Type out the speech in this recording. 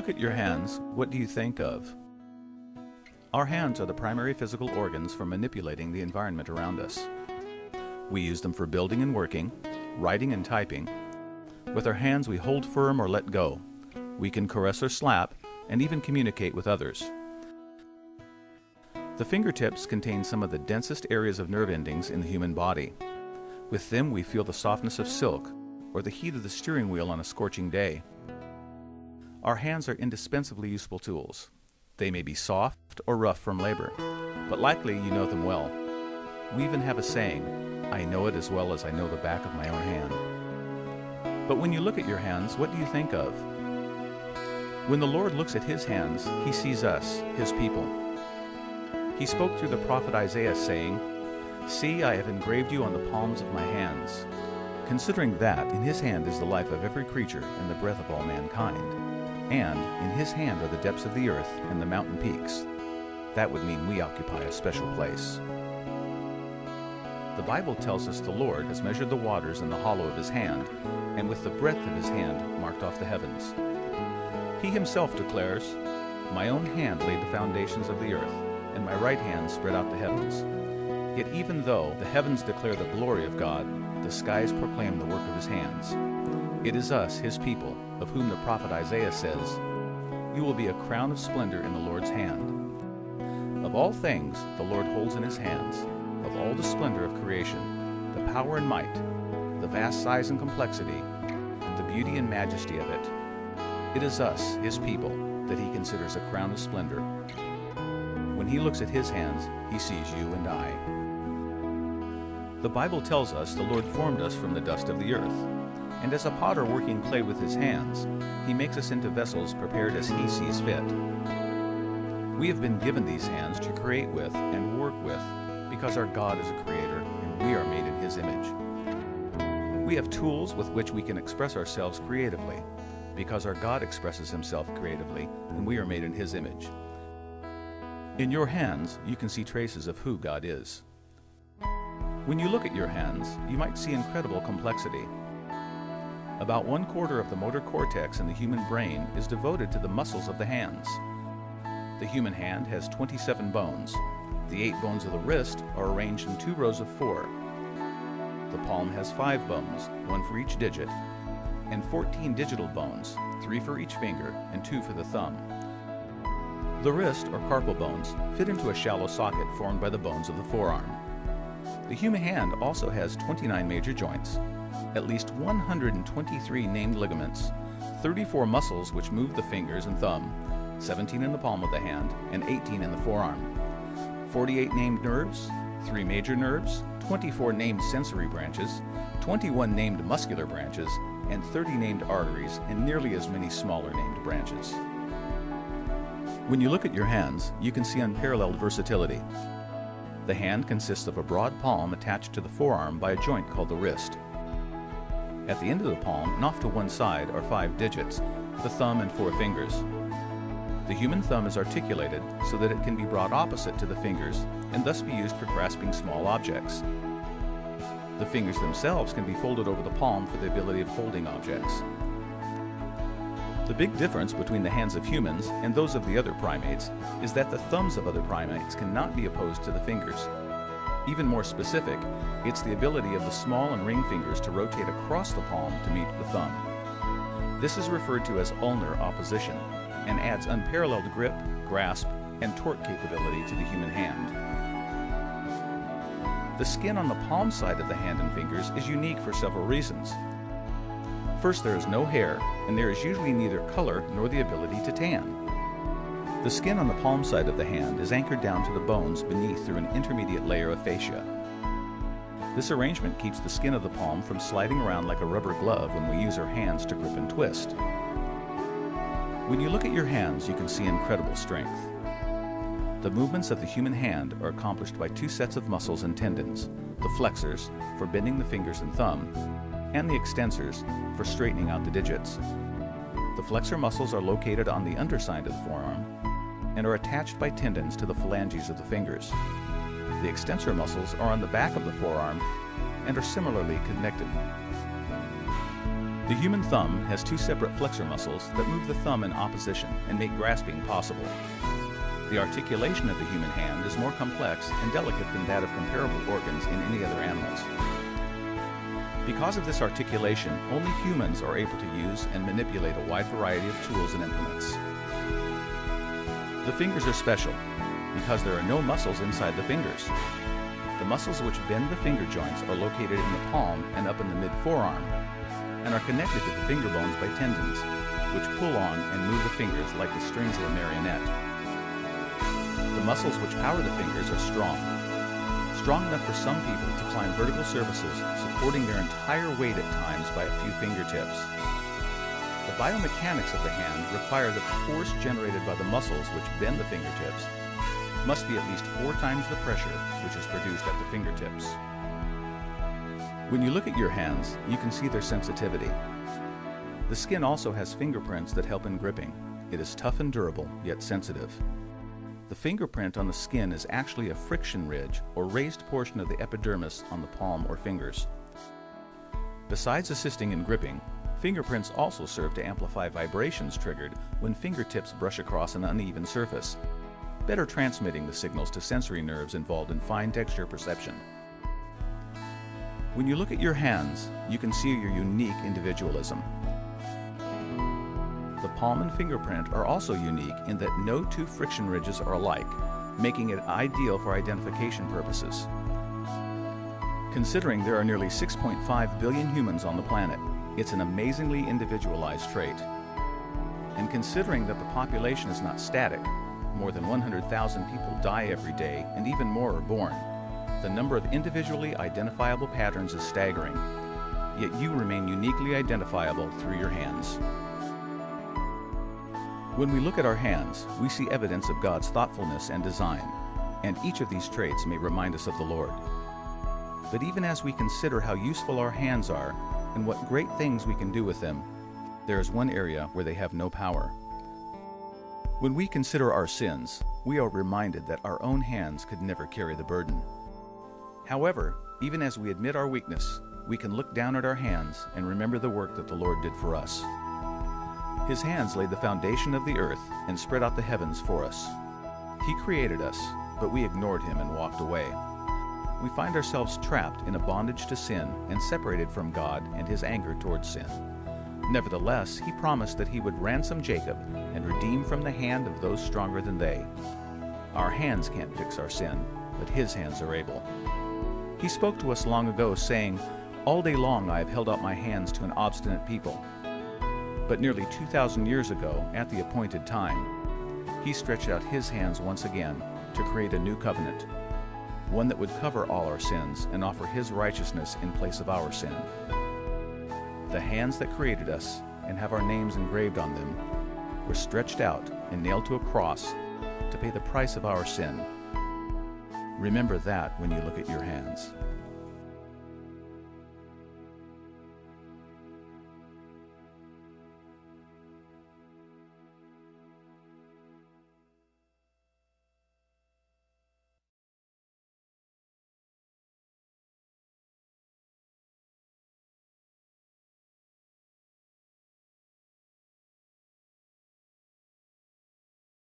look at your hands, what do you think of? Our hands are the primary physical organs for manipulating the environment around us. We use them for building and working, writing and typing. With our hands we hold firm or let go. We can caress or slap, and even communicate with others. The fingertips contain some of the densest areas of nerve endings in the human body. With them we feel the softness of silk, or the heat of the steering wheel on a scorching day. Our hands are indispensably useful tools. They may be soft or rough from labor, but likely you know them well. We even have a saying, I know it as well as I know the back of my own hand. But when you look at your hands, what do you think of? When the Lord looks at His hands, He sees us, His people. He spoke through the prophet Isaiah saying, See, I have engraved you on the palms of my hands. Considering that in His hand is the life of every creature and the breath of all mankind, and in His hand are the depths of the earth and the mountain peaks, that would mean we occupy a special place. The Bible tells us the Lord has measured the waters in the hollow of His hand, and with the breadth of His hand marked off the heavens. He Himself declares, My own hand laid the foundations of the earth, and my right hand spread out the heavens. Yet even though the heavens declare the glory of God, the skies proclaim the work of His hands. It is us, His people, of whom the prophet Isaiah says, You will be a crown of splendor in the Lord's hand. Of all things the Lord holds in His hands, of all the splendor of creation, the power and might, the vast size and complexity, the beauty and majesty of it, it is us, His people, that He considers a crown of splendor. When He looks at His hands, He sees you and I. The Bible tells us the Lord formed us from the dust of the earth, and as a potter working clay with his hands, He makes us into vessels prepared as He sees fit. We have been given these hands to create with and work with because our God is a creator and we are made in His image. We have tools with which we can express ourselves creatively because our God expresses Himself creatively and we are made in His image. In your hands, you can see traces of who God is. When you look at your hands, you might see incredible complexity. About 1/4 of the motor cortex in the human brain is devoted to the muscles of the hands. The human hand has 27 bones. The 8 bones of the wrist are arranged in 2 rows of 4. The palm has 5 bones, 1 for each digit, and 14 digital bones, 3 for each finger and 2 for the thumb. The wrist, or carpal bones, fit into a shallow socket formed by the bones of the forearm. The human hand also has 29 major joints, at least 123 named ligaments, 34 muscles which move the fingers and thumb, 17 in the palm of the hand and 18 in the forearm, 48 named nerves, 3 major nerves, 24 named sensory branches, 21 named muscular branches, and 30 named arteries, and nearly as many smaller named branches. When you look at your hands, you can see unparalleled versatility. The hand consists of a broad palm attached to the forearm by a joint called the wrist. At the end of the palm and off to one side are 5 digits, the thumb and 4 fingers. The human thumb is articulated so that it can be brought opposite to the fingers and thus be used for grasping small objects. The fingers themselves can be folded over the palm for the ability of holding objects. The big difference between the hands of humans and those of the other primates is that the thumbs of other primates cannot be opposed to the fingers. Even more specific, it's the ability of the small and ring fingers to rotate across the palm to meet the thumb. This is referred to as ulnar opposition and adds unparalleled grip, grasp, and torque capability to the human hand. The skin on the palm side of the hand and fingers is unique for several reasons. First, there is no hair, and there is usually neither color nor the ability to tan. The skin on the palm side of the hand is anchored down to the bones beneath through an intermediate layer of fascia. This arrangement keeps the skin of the palm from sliding around like a rubber glove when we use our hands to grip and twist. When you look at your hands, you can see incredible strength. The movements of the human hand are accomplished by 2 sets of muscles and tendons, the flexors, for bending the fingers and thumb, and the extensors, for straightening out the digits. The flexor muscles are located on the underside of the forearm and are attached by tendons to the phalanges of the fingers. The extensor muscles are on the back of the forearm and are similarly connected. The human thumb has two separate flexor muscles that move the thumb in opposition and make grasping possible. The articulation of the human hand is more complex and delicate than that of comparable organs in any other animals. Because of this articulation, only humans are able to use and manipulate a wide variety of tools and implements. The fingers are special because there are no muscles inside the fingers. The muscles which bend the finger joints are located in the palm and up in the mid-forearm, and are connected to the finger bones by tendons, which pull on and move the fingers like the strings of a marionette. The muscles which power the fingers are strong enough for some people to climb vertical surfaces, supporting their entire weight at times by a few fingertips. The biomechanics of the hand require that the force generated by the muscles which bend the fingertips must be at least 4 times the pressure which is produced at the fingertips. When you look at your hands, you can see their sensitivity. The skin also has fingerprints that help in gripping. It is tough and durable, yet sensitive. The fingerprint on the skin is actually a friction ridge or raised portion of the epidermis on the palm or fingers. Besides assisting in gripping, fingerprints also serve to amplify vibrations triggered when fingertips brush across an uneven surface, better transmitting the signals to sensory nerves involved in fine texture perception. When you look at your hands, you can see your unique individualism. The palm and fingerprint are also unique in that no 2 friction ridges are alike, making it ideal for identification purposes. Considering there are nearly 6.5 billion humans on the planet, it's an amazingly individualized trait. And considering that the population is not static, more than 100,000 people die every day and even more are born, the number of individually identifiable patterns is staggering, yet you remain uniquely identifiable through your hands. When we look at our hands, we see evidence of God's thoughtfulness and design, and each of these traits may remind us of the Lord. But even as we consider how useful our hands are and what great things we can do with them, there is one area where they have no power. When we consider our sins, we are reminded that our own hands could never carry the burden. However, even as we admit our weakness, we can look down at our hands and remember the work that the Lord did for us. His hands laid the foundation of the earth and spread out the heavens for us. He created us, but we ignored him and walked away. We find ourselves trapped in a bondage to sin and separated from God and his anger towards sin. Nevertheless, he promised that he would ransom Jacob and redeem from the hand of those stronger than they. Our hands can't fix our sin, but his hands are able. He spoke to us long ago, saying, "All day long I have held out my hands to an obstinate people." But nearly 2,000 years ago, at the appointed time, he stretched out his hands once again to create a new covenant, one that would cover all our sins and offer his righteousness in place of our sin. The hands that created us and have our names engraved on them were stretched out and nailed to a cross to pay the price of our sin. Remember that when you look at your hands.